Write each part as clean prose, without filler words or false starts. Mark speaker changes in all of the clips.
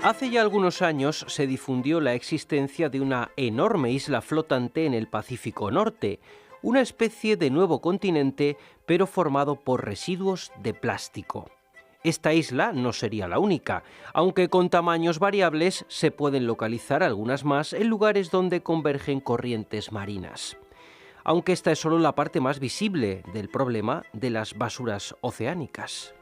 Speaker 1: Hace ya algunos años se difundió la existencia de una enorme isla flotante en el Pacífico Norte, una especie de nuevo continente, pero formado por residuos de plástico. Esta isla no sería la única, aunque con tamaños variables se pueden localizar algunas más en lugares donde convergen corrientes marinas. Aunque esta es solo la parte más visible del problema de las basuras oceánicas.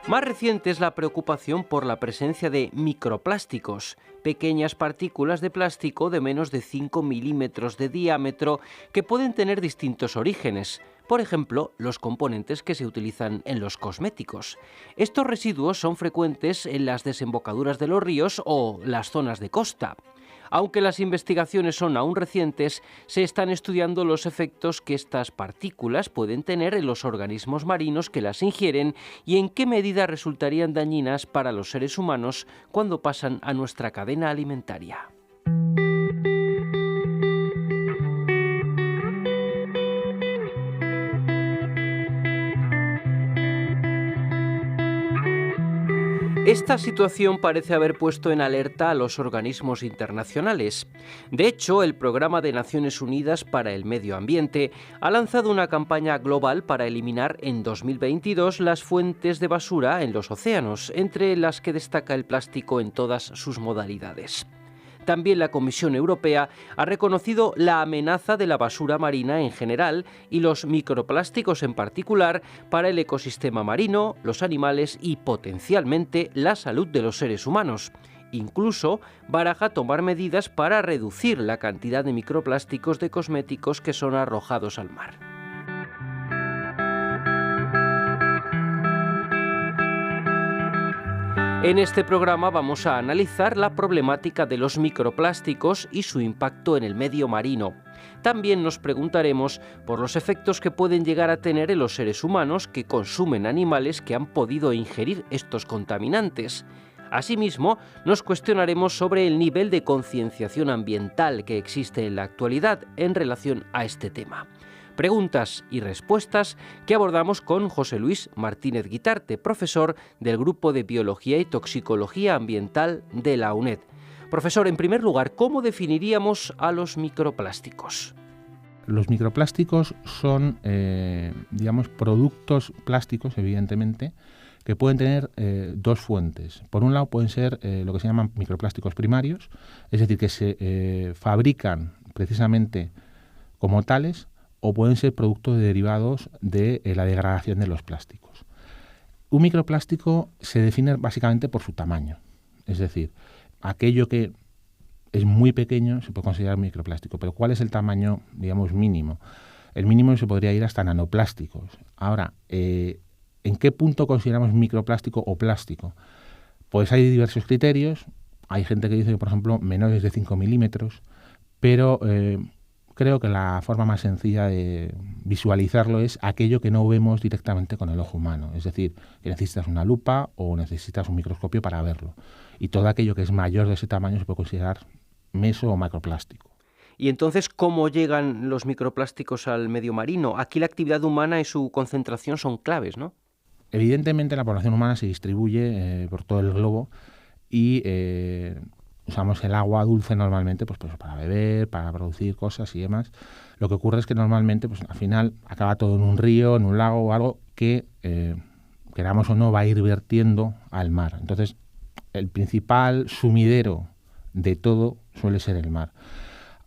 Speaker 1: Más reciente es la preocupación por la presencia de microplásticos, pequeñas partículas de plástico de menos de 5 milímetros de diámetro que pueden tener distintos orígenes. Por ejemplo, los componentes que se utilizan en los cosméticos. Estos residuos son frecuentes en las desembocaduras de los ríos o las zonas de costa. Aunque las investigaciones son aún recientes, se están estudiando los efectos que estas partículas pueden tener en los organismos marinos que las ingieren y en qué medida resultarían dañinas para los seres humanos cuando pasan a nuestra cadena alimentaria. Esta situación parece haber puesto en alerta a los organismos internacionales. De hecho, el Programa de Naciones Unidas para el Medio Ambiente ha lanzado una campaña global para eliminar en 2022 las fuentes de basura en los océanos, entre las que destaca el plástico en todas sus modalidades. También la Comisión Europea ha reconocido la amenaza de la basura marina en general y los microplásticos en particular para el ecosistema marino, los animales y potencialmente la salud de los seres humanos. Incluso baraja tomar medidas para reducir la cantidad de microplásticos de cosméticos que son arrojados al mar. En este programa vamos a analizar la problemática de los microplásticos y su impacto en el medio marino. También nos preguntaremos por los efectos que pueden llegar a tener en los seres humanos que consumen animales que han podido ingerir estos contaminantes. Asimismo, nos cuestionaremos sobre el nivel de concienciación ambiental que existe en la actualidad en relación a este tema. Preguntas y respuestas que abordamos con José Luis Martínez Guitarte, profesor del Grupo de Biología y Toxicología Ambiental de la UNED. Profesor, en primer lugar, ¿cómo definiríamos a los microplásticos?
Speaker 2: Los microplásticos son, productos plásticos, evidentemente, que pueden tener dos fuentes. Por un lado pueden ser lo que se llaman microplásticos primarios, es decir, que se fabrican precisamente como tales, o pueden ser productos derivados de la degradación de los plásticos. Un microplástico se define básicamente por su tamaño, es decir, aquello que es muy pequeño se puede considerar microplástico, pero ¿cuál es el tamaño, mínimo? El mínimo se podría ir hasta nanoplásticos. Ahora, ¿en qué punto consideramos microplástico o plástico? Pues hay diversos criterios, hay gente que dice, por ejemplo, menores de 5 milímetros, pero creo que la forma más sencilla de visualizarlo es aquello que no vemos directamente con el ojo humano. Es decir, que necesitas una lupa o necesitas un microscopio para verlo. Y todo aquello que es mayor de ese tamaño se puede considerar meso o macroplástico.
Speaker 1: Y entonces, ¿cómo llegan los microplásticos al medio marino? Aquí la actividad humana y su concentración son claves, ¿no?
Speaker 2: Evidentemente la población humana se distribuye por todo el globo y usamos el agua dulce normalmente pues para beber, para producir cosas y demás. Lo que ocurre es que normalmente al final acaba todo en un río, en un lago o algo que, queramos o no, va a ir vertiendo al mar. Entonces, el principal sumidero de todo suele ser el mar.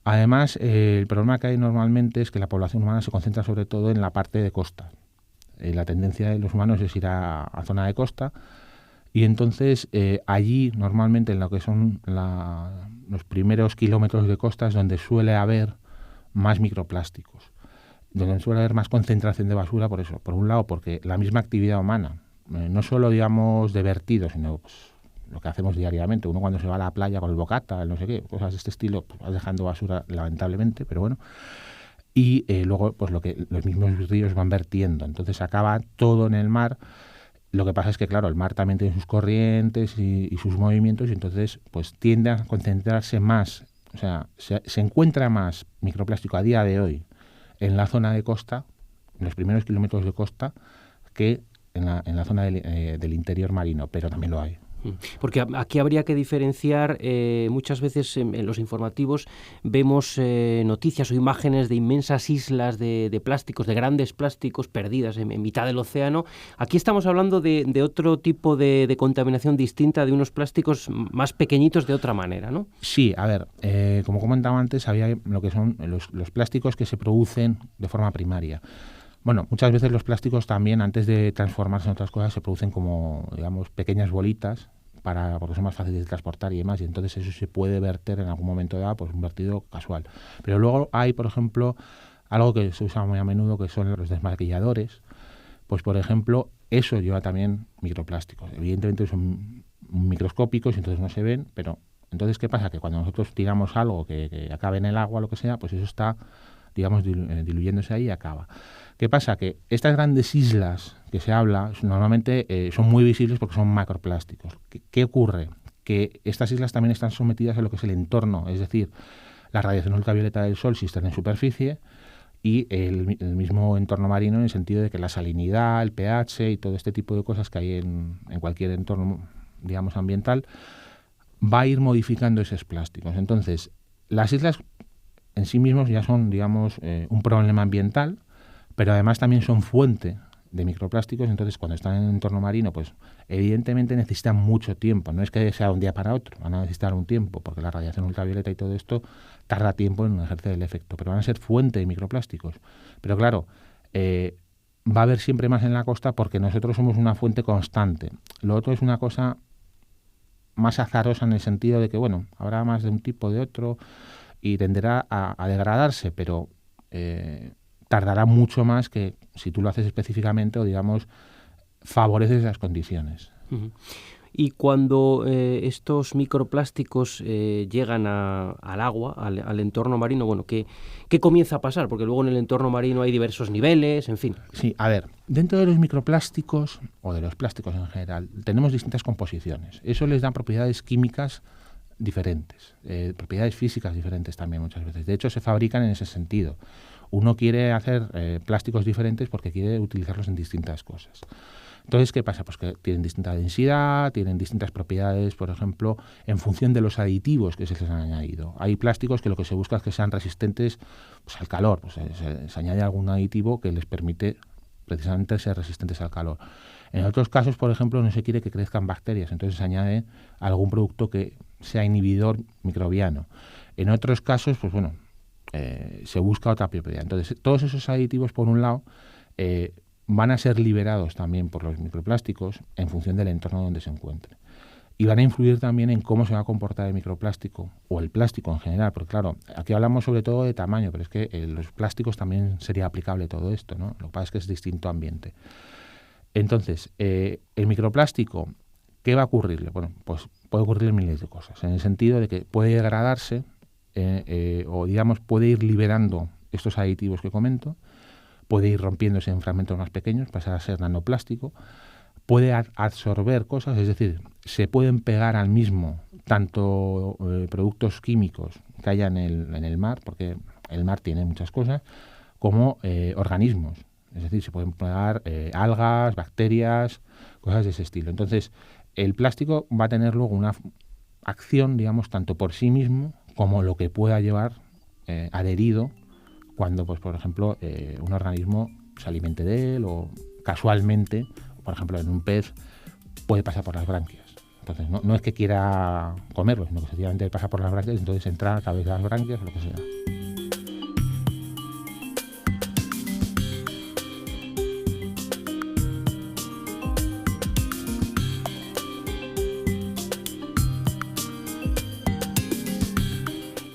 Speaker 2: Además, el problema que hay normalmente es que la población humana se concentra sobre todo en la parte de costa. La tendencia de los humanos es ir a zona de costa. Y entonces allí normalmente en lo que son los primeros kilómetros de costa es donde suele haber más microplásticos, donde suele haber más concentración de basura, por eso, por un lado porque la misma actividad humana, no solo de vertido, sino lo que hacemos diariamente, uno cuando se va a la playa con el bocata, el no sé qué, cosas de este estilo, pues vas dejando basura lamentablemente, pero bueno, y luego pues los mismos ríos van vertiendo, entonces acaba todo en el mar. Lo que pasa es que, claro, el mar también tiene sus corrientes y sus movimientos y entonces pues tiende a concentrarse más, o sea, se encuentra más microplástico a día de hoy en la zona de costa, en los primeros kilómetros de costa, que en la zona del interior marino, pero también lo hay.
Speaker 1: Porque aquí habría que diferenciar, muchas veces en los informativos vemos noticias o imágenes de inmensas islas de plásticos, de grandes plásticos perdidas en mitad del océano. Aquí estamos hablando de otro tipo de contaminación distinta, de unos plásticos más pequeñitos de otra manera, ¿no?
Speaker 2: Sí, a ver, como comentaba antes, había lo que son los plásticos que se producen de forma primaria. Bueno, muchas veces los plásticos también, antes de transformarse en otras cosas, se producen como, digamos, pequeñas bolitas porque son más fáciles de transportar y demás, y entonces eso se puede verter en algún momento dado, pues un vertido casual. Pero luego hay, por ejemplo, algo que se usa muy a menudo, que son los desmaquilladores. Pues, por ejemplo, eso lleva también microplásticos. Evidentemente son microscópicos y entonces no se ven, pero entonces, ¿qué pasa? Que cuando nosotros tiramos algo que acabe en el agua, lo que sea, pues eso está, digamos, diluyéndose ahí y acaba. ¿Qué pasa? Que estas grandes islas que se habla normalmente son muy visibles porque son macroplásticos. ¿Qué ocurre? Que estas islas también están sometidas a lo que es el entorno, es decir, la radiación ultravioleta del sol si están en superficie y el mismo entorno marino en el sentido de que la salinidad, el pH y todo este tipo de cosas que hay en cualquier entorno, digamos, ambiental, va a ir modificando esos plásticos. Entonces, las islas en sí mismos ya son, digamos, un problema ambiental, pero además también son fuente de microplásticos. Entonces, cuando están en el entorno marino, pues evidentemente necesitan mucho tiempo. No es que sea un día para otro, van a necesitar un tiempo, porque la radiación ultravioleta y todo esto tarda tiempo en ejercer el efecto, pero van a ser fuente de microplásticos. Pero claro, va a haber siempre más en la costa porque nosotros somos una fuente constante. Lo otro es una cosa más azarosa en el sentido de que, bueno, habrá más de un tipo de otro y tenderá a degradarse, pero tardará mucho más que si tú lo haces específicamente o, digamos, favoreces las condiciones.
Speaker 1: Uh-huh. Y cuando estos microplásticos llegan al agua, al entorno marino, bueno, ¿qué comienza a pasar? Porque luego en el entorno marino hay diversos niveles, en fin.
Speaker 2: Sí, a ver, dentro de los microplásticos, o de los plásticos en general, tenemos distintas composiciones. Eso les da propiedades químicas diferentes, propiedades físicas diferentes también muchas veces. De hecho, se fabrican en ese sentido. Uno quiere hacer plásticos diferentes porque quiere utilizarlos en distintas cosas. Entonces, ¿qué pasa? Pues que tienen distinta densidad, tienen distintas propiedades, por ejemplo, en función de los aditivos que se les han añadido. Hay plásticos que lo que se busca es que sean resistentes, pues, al calor. Pues se añade algún aditivo que les permite precisamente ser resistentes al calor. En otros casos, por ejemplo, no se quiere que crezcan bacterias, entonces se añade algún producto que sea inhibidor microbiano. En otros casos, pues bueno, se busca otra propiedad. Entonces, todos esos aditivos, por un lado, van a ser liberados también por los microplásticos en función del entorno donde se encuentren. Y van a influir también en cómo se va a comportar el microplástico o el plástico en general, porque claro, aquí hablamos sobre todo de tamaño, pero es que los plásticos también sería aplicable todo esto, ¿no? Lo que pasa es que es distinto ambiente. Entonces, el microplástico, ¿qué va a ocurrirle? Bueno, pues puede ocurrirle miles de cosas, en el sentido de que puede degradarse o, digamos, puede ir liberando estos aditivos que comento, puede ir rompiéndose en fragmentos más pequeños, pasar a ser nanoplástico, puede absorber cosas, es decir, se pueden pegar al mismo tanto productos químicos que haya en el mar, porque el mar tiene muchas cosas, como organismos. Es decir, se pueden pegar algas, bacterias, cosas de ese estilo. Entonces, el plástico va a tener luego una acción, digamos, tanto por sí mismo como lo que pueda llevar adherido cuando, pues, por ejemplo, un organismo se alimente de él o casualmente, por ejemplo, en un pez puede pasar por las branquias. Entonces, no es que quiera comerlo, sino que sencillamente pasa por las branquias y entonces entra a través de las branquias o lo que sea.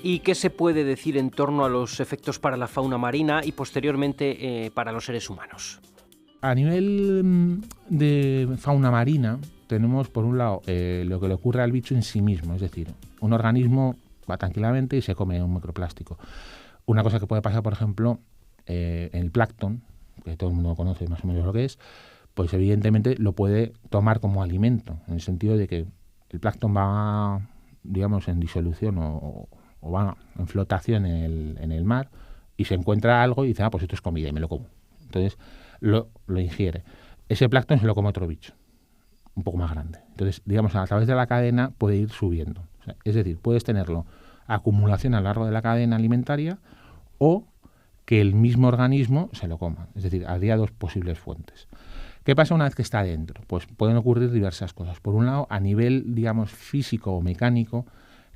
Speaker 1: ¿Y qué se puede decir en torno a los efectos para la fauna marina y posteriormente para los seres humanos?
Speaker 2: A nivel de fauna marina tenemos, por un lado, lo que le ocurre al bicho en sí mismo, es decir, un organismo va tranquilamente y se come un microplástico. Una cosa que puede pasar, por ejemplo, en el plancton, que todo el mundo conoce más o menos lo que es, pues evidentemente lo puede tomar como alimento, en el sentido de que el plancton va, digamos, en disolución o va en flotación en el mar y se encuentra algo y dice, pues esto es comida y me lo como. Entonces lo ingiere. ese plancton se lo come otro bicho, un poco más grande. Entonces, digamos, a través de la cadena puede ir subiendo. O sea, es decir, puedes tenerlo acumulación a lo largo de la cadena alimentaria o que el mismo organismo se lo coma. Es decir, habría dos posibles fuentes. ¿Qué pasa una vez que está dentro? Pues pueden ocurrir diversas cosas. Por un lado, a nivel, digamos, físico o mecánico,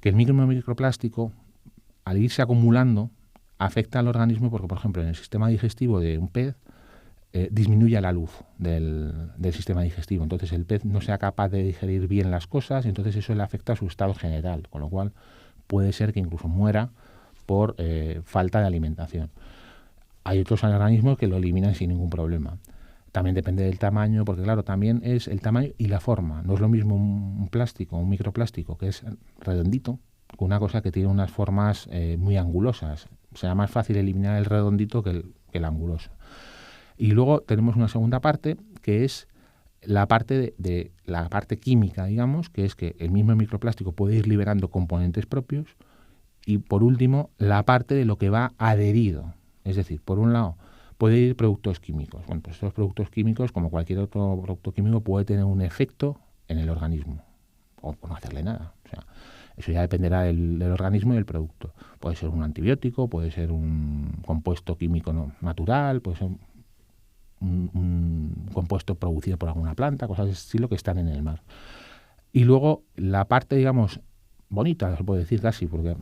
Speaker 2: que el microplástico, al irse acumulando, afecta al organismo porque, por ejemplo, en el sistema digestivo de un pez, disminuye la luz del sistema digestivo. Entonces el pez no sea capaz de digerir bien las cosas y entonces eso le afecta a su estado general, con lo cual puede ser que incluso muera por falta de alimentación. Hay otros organismos que lo eliminan sin ningún problema. También depende del tamaño, porque claro, también es el tamaño y la forma. No es lo mismo un plástico, un microplástico, que es redondito, que una cosa que tiene unas formas muy angulosas. Será más fácil eliminar el redondito que el anguloso. Y luego tenemos una segunda parte, que es la parte de la parte química, digamos, que es que el mismo microplástico puede ir liberando componentes propios. Y por último, la parte de lo que va adherido. Es decir, por un lado, puede ir productos químicos. Bueno, pues estos productos químicos, como cualquier otro producto químico, puede tener un efecto en el organismo o no hacerle nada. O sea, eso ya dependerá del organismo y del producto. Puede ser un antibiótico, puede ser un compuesto químico natural, puede ser un compuesto producido por alguna planta, cosas de ese estilo que están en el mar. Y luego la parte, digamos, bonita, se puede decir casi, porque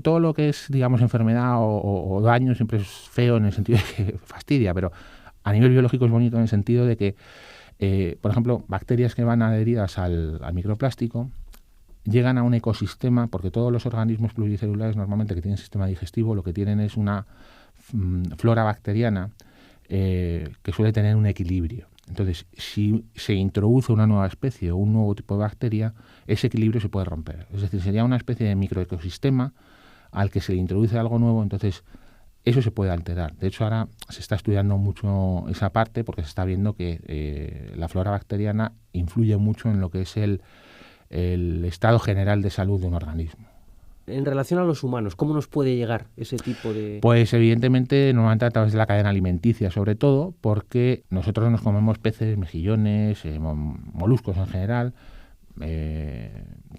Speaker 2: todo lo que es, digamos, enfermedad o daño siempre es feo en el sentido de que fastidia, pero a nivel biológico es bonito en el sentido de que, por ejemplo, bacterias que van adheridas al microplástico llegan a un ecosistema, porque todos los organismos pluricelulares normalmente que tienen sistema digestivo lo que tienen es una flora bacteriana que suele tener un equilibrio. Entonces, si se introduce una nueva especie o un nuevo tipo de bacteria, ese equilibrio se puede romper. Es decir, sería una especie de microecosistema al que se le introduce algo nuevo, entonces eso se puede alterar. De hecho, ahora se está estudiando mucho esa parte porque se está viendo que la flora bacteriana influye mucho en lo que es el estado general de salud de un organismo.
Speaker 1: En relación a los humanos, ¿cómo nos puede llegar ese tipo de...?
Speaker 2: Pues evidentemente normalmente a través de la cadena alimenticia, sobre todo porque nosotros nos comemos peces, mejillones, moluscos en general,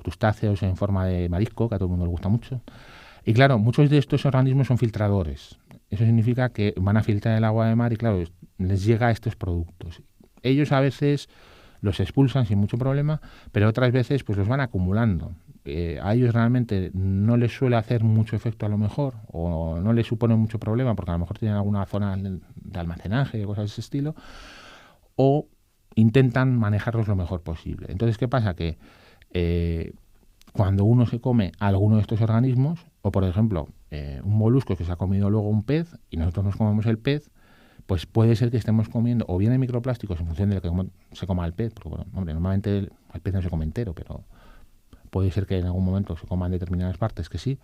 Speaker 2: crustáceos en forma de marisco, que a todo el mundo le gusta mucho. Y claro, muchos de estos organismos son filtradores. Eso significa que van a filtrar el agua de mar y claro, les llega a estos productos. Ellos a veces los expulsan sin mucho problema, pero otras veces pues los van acumulando. A ellos realmente no les suele hacer mucho efecto a lo mejor, o no les supone mucho problema, porque a lo mejor tienen alguna zona de almacenaje o cosas de ese estilo, o intentan manejarlos lo mejor posible. Entonces, ¿qué pasa? Que cuando uno se come alguno de estos organismos, o por ejemplo, un molusco que se ha comido luego un pez, y nosotros nos comemos el pez, pues puede ser que estemos comiendo o bien de microplásticos en función de lo que se coma el pez, porque bueno, hombre, normalmente el pez no se come entero, pero puede ser que en algún momento se coman determinadas partes que sí,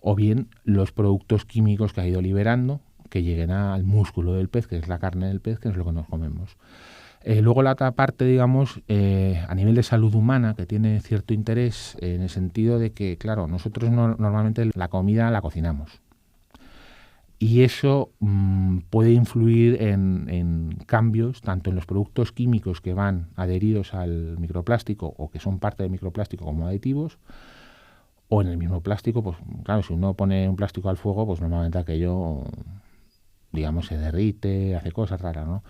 Speaker 2: o bien los productos químicos que ha ido liberando que lleguen al músculo del pez, que es la carne del pez, que es lo que nos comemos. Luego la otra parte, digamos, a nivel de salud humana, que tiene cierto interés en el sentido de que, claro, nosotros normalmente la comida la cocinamos. Y eso puede influir en cambios tanto en los productos químicos que van adheridos al microplástico o que son parte del microplástico como aditivos, o en el mismo plástico. Pues claro, si uno pone un plástico al fuego, pues normalmente aquello, digamos, se derrite, hace cosas raras, ¿no?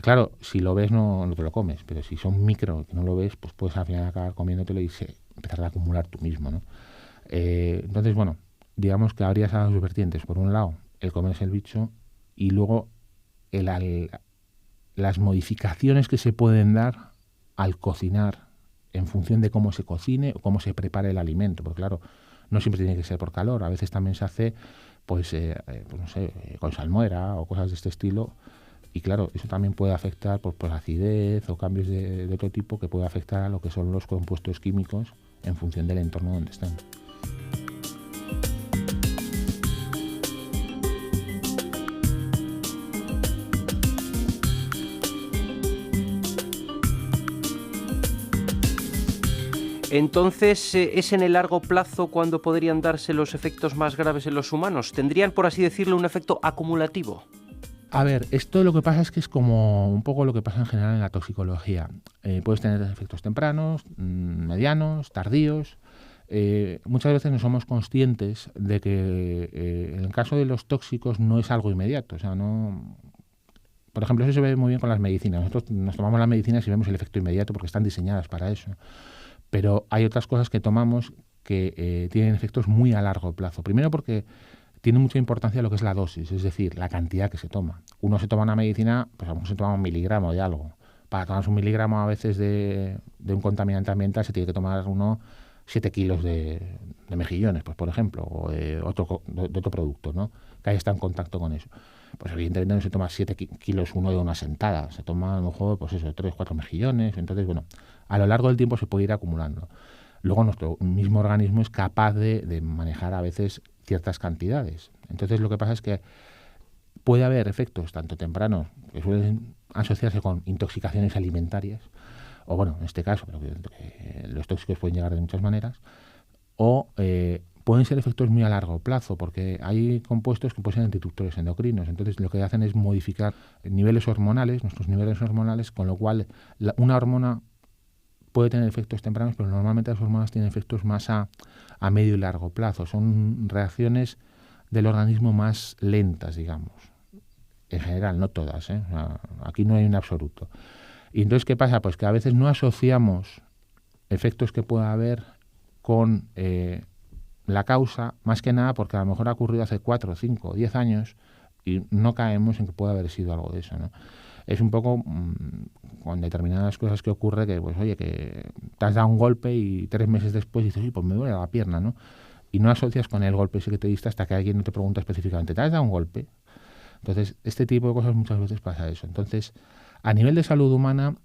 Speaker 2: Claro, si lo ves no te lo comes, pero si son micro que no lo ves, pues puedes al final acabar comiéndotelo y empezar a acumular tú mismo, ¿no? Entonces, bueno, digamos que habría esas dos vertientes. Por un lado, el comerse el bicho, y luego las modificaciones que se pueden dar al cocinar en función de cómo se cocine o cómo se prepare el alimento, porque claro, no siempre tiene que ser por calor, a veces también se hace pues no sé, con salmuera o cosas de este estilo, y claro, eso también puede afectar por acidez o cambios de otro tipo que puede afectar a lo que son los compuestos químicos en función del entorno donde estén.
Speaker 1: Entonces, ¿es en el largo plazo cuando podrían darse los efectos más graves en los humanos? ¿Tendrían, por así decirlo, un efecto acumulativo?
Speaker 2: A ver, esto lo que pasa es que es como un poco lo que pasa en general en la toxicología. Puedes tener efectos tempranos, medianos, tardíos. Muchas veces no somos conscientes de que en el caso de los tóxicos no es algo inmediato. O sea, no. Por ejemplo, eso se ve muy bien con las medicinas. Nosotros nos tomamos las medicinas y vemos el efecto inmediato porque están diseñadas para eso. Pero hay otras cosas que tomamos que tienen efectos muy a largo plazo. Primero porque tiene mucha importancia lo que es la dosis, es decir, la cantidad que se toma. Uno se toma una medicina, pues a lo mejor se toma 1 miligramo de algo. Para tomarse 1 miligramo a veces de un contaminante ambiental se tiene que tomar uno 7 kilos de mejillones, pues por ejemplo, o de otro producto, ¿no? Que ahí está en contacto con eso. Pues evidentemente no se toma 7 kilos uno de una sentada, se toma a lo mejor, pues eso, 3, 4 mejillones. Entonces, bueno, a lo largo del tiempo se puede ir acumulando. Luego nuestro mismo organismo es capaz de manejar a veces ciertas cantidades. Entonces lo que pasa es que puede haber efectos tanto tempranos que suelen asociarse con intoxicaciones alimentarias, o bueno, en este caso, pero que los tóxicos pueden llegar de muchas maneras, o pueden ser efectos muy a largo plazo, porque hay compuestos que pueden ser disruptores endocrinos. Entonces lo que hacen es modificar niveles hormonales, nuestros niveles hormonales, con lo cual una hormona puede tener efectos tempranos, pero normalmente las hormonas tienen efectos más a medio y largo plazo. Son reacciones del organismo más lentas, digamos. En general, no todas, ¿eh? O sea, aquí no hay un absoluto. Y entonces, ¿qué pasa? Pues que a veces no asociamos efectos que pueda haber con la causa, más que nada porque a lo mejor ha ocurrido hace 4, 5, 10 años y no caemos en que pueda haber sido algo de eso, ¿no? Es un poco con determinadas cosas que ocurre que, pues oye, que te has dado un golpe y 3 meses después dices, oye, pues me duele la pierna, ¿no? Y no asocias con el golpe ese que te diste hasta que alguien no te pregunta específicamente, ¿te has dado un golpe? Entonces, este tipo de cosas muchas veces pasa eso. Entonces, a nivel de salud humana,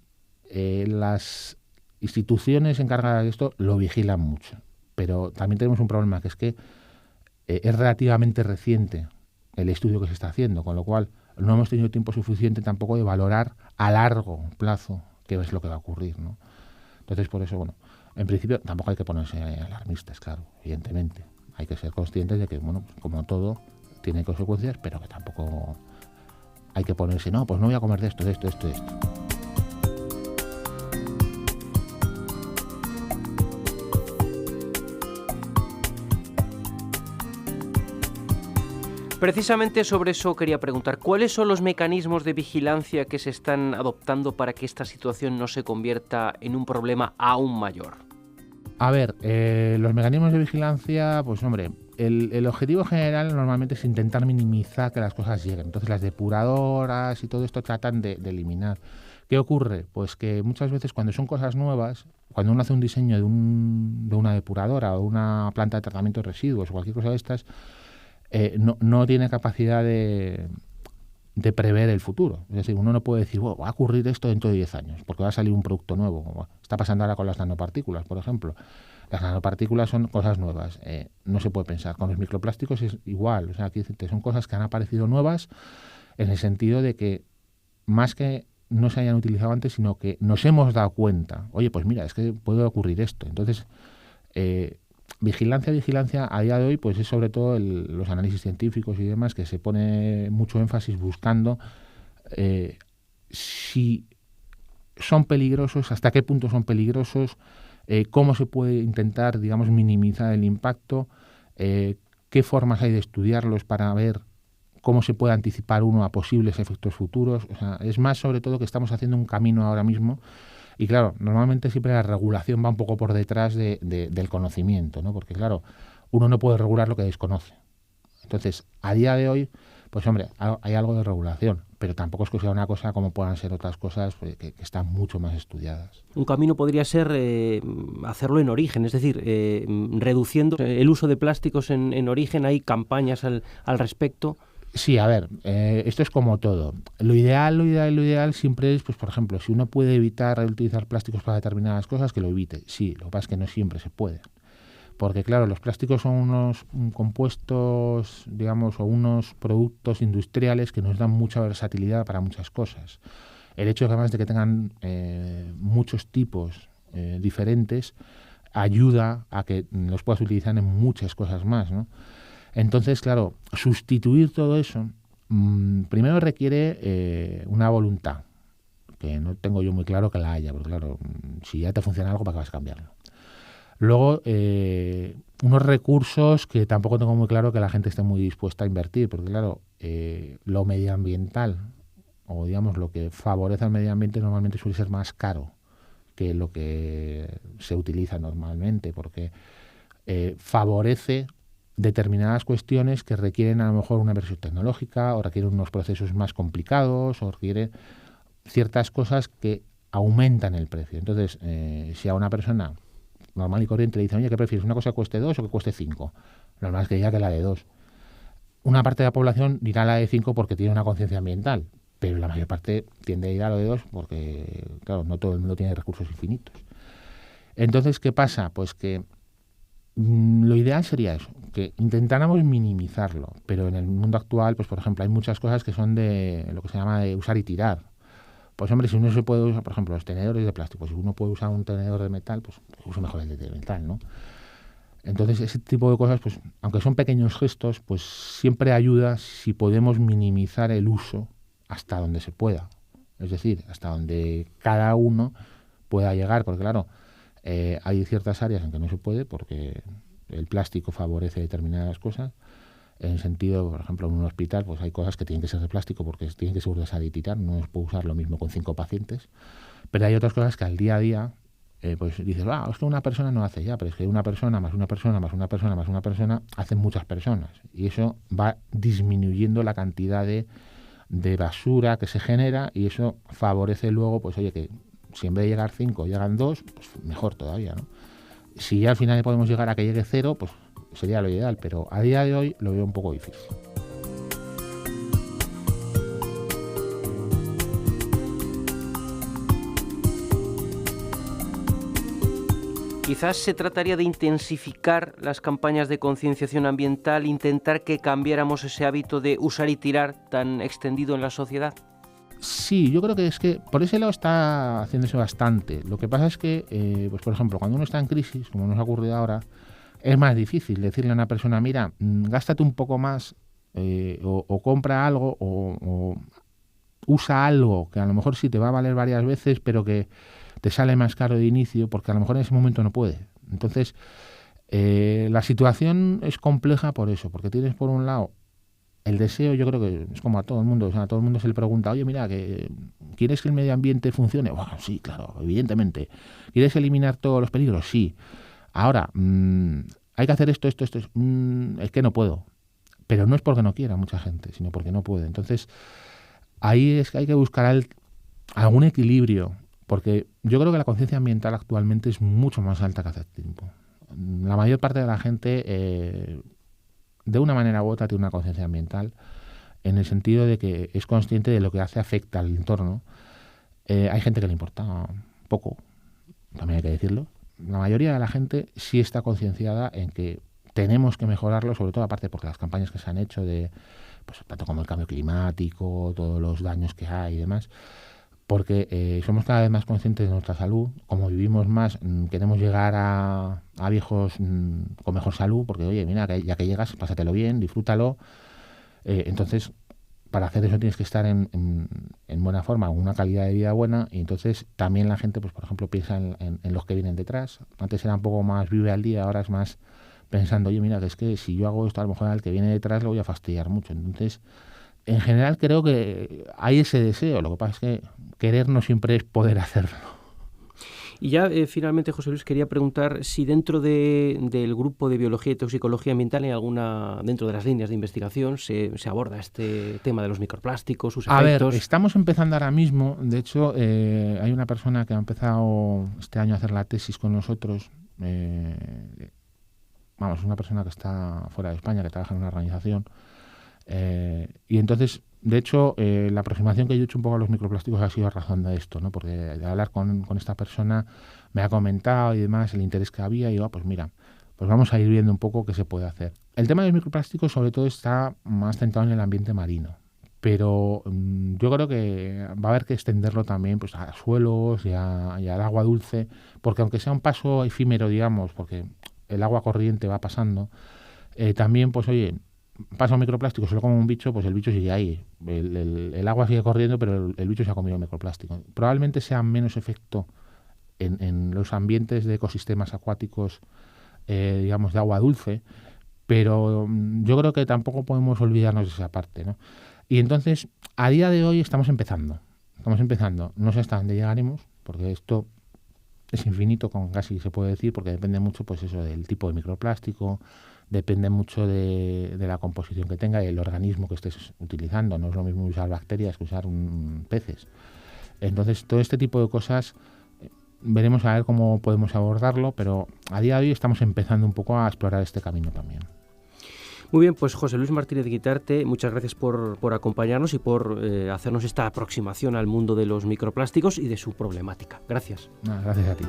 Speaker 2: las instituciones encargadas de esto lo vigilan mucho. Pero también tenemos un problema, que es que es relativamente reciente el estudio que se está haciendo, con lo cual no hemos tenido tiempo suficiente tampoco de valorar a largo plazo qué es lo que va a ocurrir, ¿no? Entonces, por eso, bueno, en principio tampoco hay que ponerse alarmistas, claro, evidentemente. Hay que ser conscientes de que, bueno, como todo, tiene consecuencias, pero que tampoco hay que ponerse, no, pues no voy a comer de esto, de esto, de esto, de esto.
Speaker 1: Precisamente sobre eso quería preguntar, ¿cuáles son los mecanismos de vigilancia que se están adoptando para que esta situación no se convierta en un problema aún mayor?
Speaker 2: A ver, los mecanismos de vigilancia, pues hombre, el objetivo general normalmente es intentar minimizar que las cosas lleguen. Entonces las depuradoras y todo esto tratan de eliminar. ¿Qué ocurre? Pues que muchas veces cuando son cosas nuevas, cuando uno hace un diseño de una depuradora o una planta de tratamiento de residuos o cualquier cosa de estas, no tiene capacidad de prever el futuro. Es decir, uno no puede decir, bueno, va a ocurrir esto dentro de 10 años, porque va a salir un producto nuevo. Bueno, está pasando ahora con las nanopartículas, por ejemplo. Las nanopartículas son cosas nuevas. No se puede pensar. Con los microplásticos es igual. O sea, aquí son cosas que han aparecido nuevas en el sentido de que más que no se hayan utilizado antes, sino que nos hemos dado cuenta. Oye, pues mira, es que puede ocurrir esto. Entonces, vigilancia a día de hoy pues es sobre todo los análisis científicos y demás, que se pone mucho énfasis buscando si son peligrosos, hasta qué punto son peligrosos, cómo se puede intentar, digamos, minimizar el impacto, qué formas hay de estudiarlos para ver cómo se puede anticipar uno a posibles efectos futuros. O sea, es más sobre todo que estamos haciendo un camino ahora mismo. Y claro, normalmente siempre la regulación va un poco por detrás del conocimiento, ¿no? Porque claro, uno no puede regular lo que desconoce. Entonces, a día de hoy, pues hombre, hay algo de regulación, pero tampoco es que sea una cosa como puedan ser otras cosas que están mucho más estudiadas.
Speaker 1: Un camino podría ser hacerlo en origen, es decir, reduciendo el uso de plásticos en origen. Hay campañas al respecto.
Speaker 2: Sí, a ver, esto es como todo. Lo ideal siempre es, pues por ejemplo, si uno puede evitar utilizar plásticos para determinadas cosas, que lo evite. Sí, lo que pasa es que no siempre se puede. Porque claro, los plásticos son unos compuestos, digamos, o unos productos industriales que nos dan mucha versatilidad para muchas cosas. El hecho, además, de que tengan muchos tipos diferentes, ayuda a que los puedas utilizar en muchas cosas más, ¿no? Entonces, claro, sustituir todo eso primero requiere una voluntad, que no tengo yo muy claro que la haya, porque claro, si ya te funciona algo, ¿para qué vas a cambiarlo? Luego, unos recursos que tampoco tengo muy claro que la gente esté muy dispuesta a invertir, porque claro, lo medioambiental, o digamos lo que favorece al medio ambiente, normalmente suele ser más caro que lo que se utiliza normalmente, porque favorece determinadas cuestiones que requieren a lo mejor una inversión tecnológica, o requieren unos procesos más complicados, o requiere ciertas cosas que aumentan el precio. Entonces, si a una persona normal y corriente le dicen, oye, ¿qué prefieres? ¿Una cosa que cueste 2 o que cueste 5? Lo normal es que diga que la de 2. Una parte de la población dirá la de 5 porque tiene una conciencia ambiental, pero la mayor parte tiende a ir a lo de 2 porque, claro, no todo el mundo tiene recursos infinitos. Entonces, ¿qué pasa? Pues que lo ideal sería eso, que intentáramos minimizarlo, pero en el mundo actual, pues por ejemplo, hay muchas cosas que son de lo que se llama de usar y tirar. Pues hombre, si uno se puede usar, por ejemplo, los tenedores de plástico, si uno puede usar un tenedor de metal, pues use mejor el de metal, ¿no? Entonces, ese tipo de cosas, pues aunque son pequeños gestos, pues siempre ayuda si podemos minimizar el uso hasta donde se pueda. Es decir, hasta donde cada uno pueda llegar, porque claro, hay ciertas áreas en que no se puede porque el plástico favorece determinadas cosas. En el sentido, por ejemplo, en un hospital, pues hay cosas que tienen que ser de plástico porque tienen que ser usar y tirar, no se puede usar lo mismo con 5 pacientes, pero hay otras cosas que al día a día, pues dices, es que una persona no hace ya, pero es que una persona más una persona más una persona más una persona hacen muchas personas, y eso va disminuyendo la cantidad de basura que se genera, y eso favorece luego, pues oye, que si en vez de llegar 5 llegan 2, pues mejor todavía, ¿no? Si ya al final podemos llegar a que llegue 0, pues sería lo ideal, pero a día de hoy lo veo un poco difícil.
Speaker 1: Quizás se trataría de intensificar las campañas de concienciación ambiental, intentar que cambiáramos ese hábito de usar y tirar tan extendido en la sociedad.
Speaker 2: Sí, yo creo que es que por ese lado está haciéndose bastante. Lo que pasa es que, pues por ejemplo, cuando uno está en crisis, como nos ha ocurrido ahora, es más difícil decirle a una persona, mira, gástate un poco más, o compra algo, o usa algo que a lo mejor sí te va a valer varias veces, pero que te sale más caro de inicio, porque a lo mejor en ese momento no puede. Entonces, la situación es compleja por eso, porque tienes por un lado el deseo, yo creo que es como a todo el mundo, o sea, a todo el mundo se le pregunta, oye, mira, ¿quieres que el medio ambiente funcione? Bueno, sí, claro, evidentemente. ¿Quieres eliminar todos los peligros? Sí. Ahora, hay que hacer esto, es que no puedo. Pero no es porque no quiera mucha gente, sino porque no puede. Entonces, ahí es que hay que buscar algún equilibrio, porque yo creo que la conciencia ambiental actualmente es mucho más alta que hace tiempo. La mayor parte de la gente, de una manera u otra, tiene una conciencia ambiental, en el sentido de que es consciente de lo que hace afecta al entorno. Hay gente que le importa poco, también hay que decirlo. La mayoría de la gente sí está concienciada en que tenemos que mejorarlo, sobre todo aparte porque las campañas que se han hecho de, pues tanto como el cambio climático, todos los daños que hay y demás, porque somos cada vez más conscientes de nuestra salud. Como vivimos más, queremos llegar a viejos con mejor salud, porque oye, mira, ya que llegas, pásatelo bien, disfrútalo. Entonces, para hacer eso tienes que estar en buena forma, en una calidad de vida buena, y entonces también la gente, pues por ejemplo, piensa en los que vienen detrás. Antes era un poco más vive al día, ahora es más pensando, oye, mira, que es que si yo hago esto, a lo mejor al que viene detrás lo voy a fastidiar mucho. Entonces, en general creo que hay ese deseo, lo que pasa es que querer no siempre es poder hacerlo.
Speaker 1: Y ya finalmente, José Luis, quería preguntar si dentro del grupo de Biología y Toxicología Ambiental, dentro de las líneas de investigación, se aborda este tema de los microplásticos, sus efectos.
Speaker 2: A ver, estamos empezando ahora mismo. De hecho, hay una persona que ha empezado este año a hacer la tesis con nosotros. Es una persona que está fuera de España, que trabaja en una organización. Y entonces, de hecho, la aproximación que yo he hecho un poco a los microplásticos ha sido a razón de esto, ¿no? Porque de hablar con esta persona me ha comentado y demás el interés que había, y yo, pues mira, pues vamos a ir viendo un poco qué se puede hacer. El tema de los microplásticos sobre todo está más centrado en el ambiente marino, pero yo creo que va a haber que extenderlo también, pues, a suelos y al agua dulce, porque aunque sea un paso efímero, digamos, porque el agua corriente va pasando, también, pues oye, pasa un microplástico, se lo come un bicho, pues el bicho sigue ahí. El agua sigue corriendo, pero el bicho se ha comido el microplástico. Probablemente sea menos efecto en los ambientes de ecosistemas acuáticos, digamos, de agua dulce, pero yo creo que tampoco podemos olvidarnos de esa parte, ¿no? Y entonces, a día de hoy estamos empezando. No sé hasta dónde llegaremos, porque esto es infinito, con casi se puede decir, porque depende mucho, pues eso, del tipo de microplástico, depende mucho de la composición que tenga y el organismo que estés utilizando. No es lo mismo usar bacterias que usar peces. Entonces, todo este tipo de cosas veremos a ver cómo podemos abordarlo, pero a día de hoy estamos empezando un poco a explorar este camino también.
Speaker 1: Muy bien, pues José Luis Martínez Guitarte, muchas gracias por acompañarnos y por hacernos esta aproximación al mundo de los microplásticos y de su problemática. Gracias.
Speaker 2: Gracias a ti.